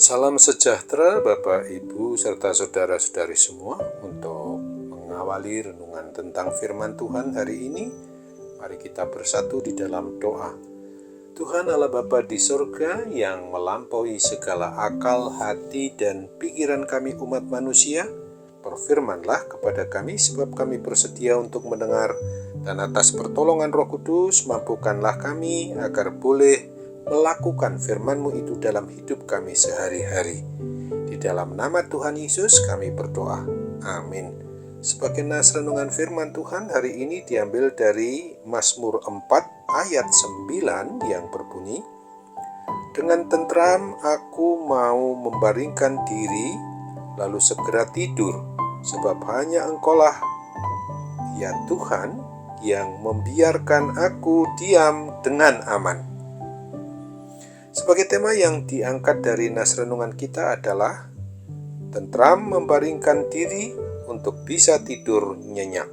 Salam sejahtera Bapak, Ibu, serta saudara-saudari semua. Untuk mengawali renungan tentang firman Tuhan hari ini, mari kita bersatu di dalam doa. Tuhan Allah Bapa di sorga yang melampaui segala akal, hati, dan pikiran kami umat manusia, berfirmanlah kepada kami sebab kami bersedia untuk mendengar, dan atas pertolongan Roh Kudus mampukanlah kami agar boleh melakukan firman-Mu itu dalam hidup kami sehari-hari. Di dalam nama Tuhan Yesus kami berdoa. Amin. Sebagai nas renungan firman Tuhan hari ini diambil dari Mazmur 4 ayat 9 yang berbunyi, "Dengan tentram aku mau membaringkan diri, lalu segera tidur, sebab hanya Engkaulah, ya Tuhan, yang membiarkan aku diam dengan aman." Sebagai tema yang diangkat dari nas renungan kita adalah tentram membaringkan diri untuk bisa tidur nyenyak.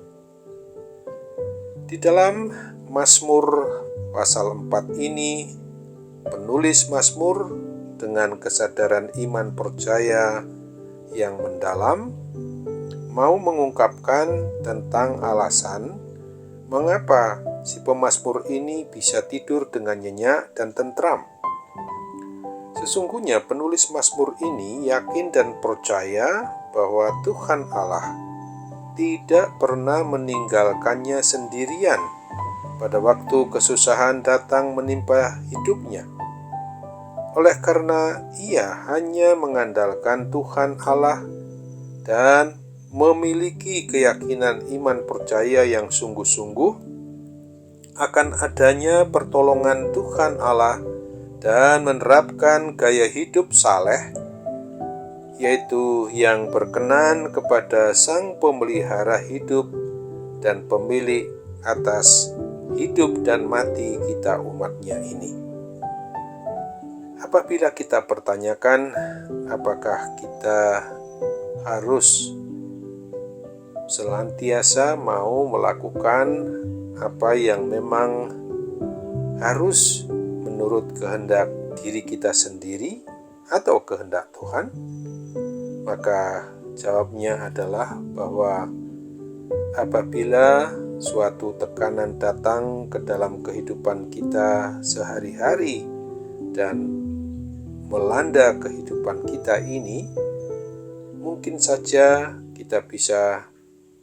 Di dalam Mazmur pasal 4 ini, penulis Mazmur dengan kesadaran iman percaya yang mendalam mau mengungkapkan tentang alasan mengapa si pemazmur ini bisa tidur dengan nyenyak dan tentram. Sesungguhnya penulis Mazmur ini yakin dan percaya bahwa Tuhan Allah tidak pernah meninggalkannya sendirian pada waktu kesusahan datang menimpa hidupnya. Oleh karena ia hanya mengandalkan Tuhan Allah dan memiliki keyakinan iman percaya yang sungguh-sungguh akan adanya pertolongan Tuhan Allah dan menerapkan gaya hidup saleh, yaitu yang berkenan kepada Sang Pemelihara hidup dan pemilik atas hidup dan mati kita umatnya ini. Apabila kita pertanyakan apakah kita harus senantiasa mau melakukan apa yang memang harus menurut kehendak diri kita sendiri atau kehendak Tuhan, maka jawabnya adalah bahwa apabila suatu tekanan datang ke dalam kehidupan kita sehari-hari dan melanda kehidupan kita ini, mungkin saja kita bisa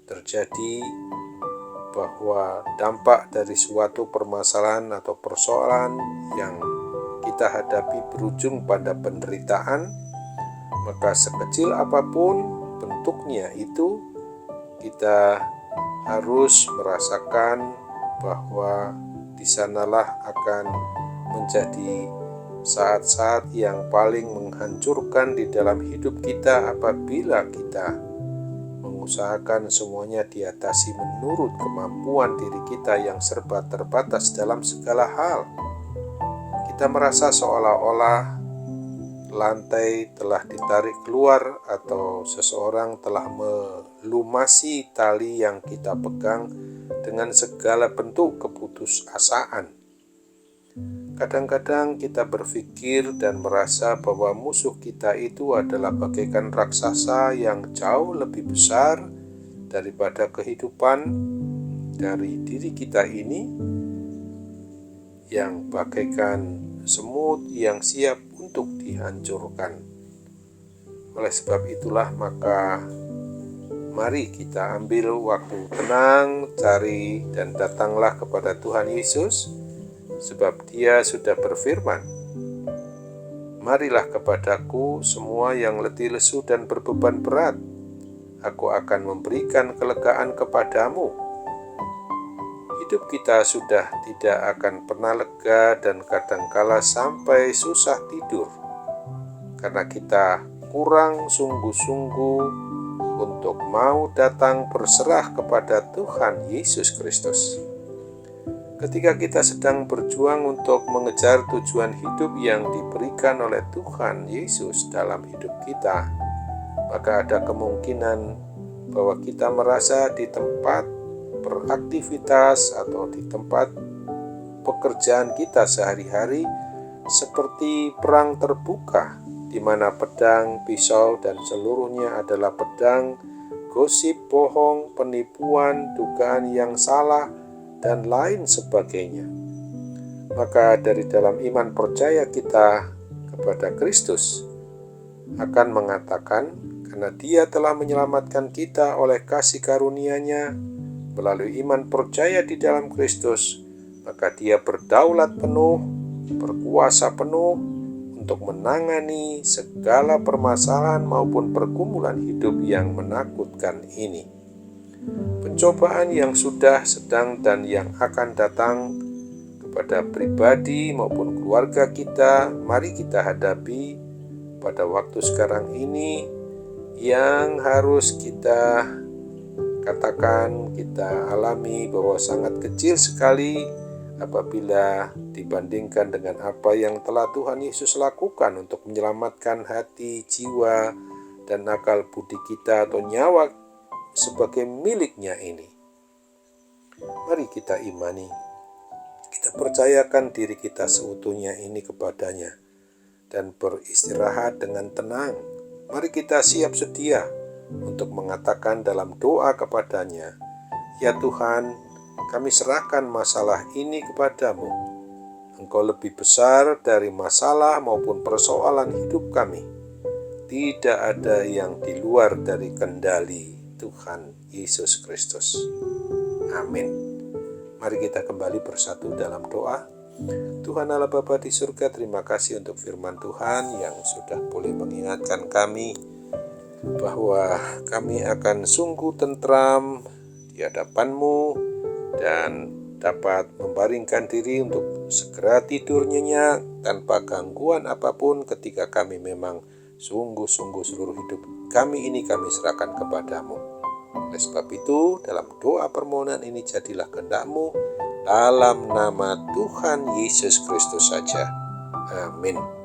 terjadi bahwa dampak dari suatu permasalahan atau persoalan yang kita hadapi berujung pada penderitaan, maka sekecil apapun bentuknya itu, kita harus merasakan bahwa di sanalah akan menjadi saat-saat yang paling menghancurkan di dalam hidup kita apabila kita mengusahakan semuanya diatasi menurut kemampuan diri kita yang serba terbatas dalam segala hal. Kita merasa seolah-olah lantai telah ditarik keluar atau seseorang telah melumasi tali yang kita pegang dengan segala bentuk keputusasaan. Kadang-kadang kita berpikir dan merasa bahwa musuh kita itu adalah bagaikan raksasa yang jauh lebih besar daripada kehidupan dari diri kita ini, yang bagaikan semut yang siap untuk dihancurkan. Oleh sebab itulah maka mari kita ambil waktu tenang, cari dan datanglah kepada Tuhan Yesus, sebab Dia sudah berfirman, "Marilah kepadaku semua yang letih lesu dan berbeban berat, aku akan memberikan kelegaan kepadamu." Hidup kita sudah tidak akan pernah lega dan kadangkala sampai susah tidur, karena kita kurang sungguh-sungguh untuk mau datang berserah kepada Tuhan Yesus Kristus. Ketika kita sedang berjuang untuk mengejar tujuan hidup yang diberikan oleh Tuhan Yesus dalam hidup kita, maka ada kemungkinan bahwa kita merasa di tempat beraktivitas atau di tempat pekerjaan kita sehari-hari seperti perang terbuka di mana pedang, pisau, dan seluruhnya adalah pedang, gosip, bohong, penipuan, dugaan yang salah, dan lain sebagainya. Maka dari dalam iman percaya kita kepada Kristus akan mengatakan, karena Dia telah menyelamatkan kita oleh kasih karunia-Nya melalui iman percaya di dalam Kristus, maka Dia berdaulat penuh, berkuasa penuh untuk menangani segala permasalahan maupun pergumulan hidup yang menakutkan ini. Pencobaan yang sudah, sedang, dan yang akan datang kepada pribadi maupun keluarga kita, mari kita hadapi pada waktu sekarang ini, yang harus kita katakan, kita alami bahwa sangat kecil sekali apabila dibandingkan dengan apa yang telah Tuhan Yesus lakukan untuk menyelamatkan hati, jiwa, dan akal budi kita atau nyawa sebagai miliknya ini. Mari kita imani, kita percayakan diri kita seutuhnya ini kepadanya dan beristirahat dengan tenang. Mari kita siap sedia untuk mengatakan dalam doa kepadanya, "Ya Tuhan, kami serahkan masalah ini kepadamu. Engkau lebih besar dari masalah maupun persoalan hidup kami. Tidak ada yang di luar dari kendali Tuhan Yesus Kristus." Amin. Mari kita kembali bersatu dalam doa. Tuhan Allah Bapa di surga, terima kasih untuk firman Tuhan yang sudah boleh mengingatkan kami bahwa kami akan sungguh tentram di hadapan-Mu dan dapat membaringkan diri untuk segera tidur nyenyak tanpa gangguan apapun ketika kami memang sungguh-sungguh seluruh hidup kami ini kami serahkan kepadamu. Oleh sebab itu, dalam doa permohonan ini jadilah kehendak-Mu dalam nama Tuhan Yesus Kristus saja. Amin.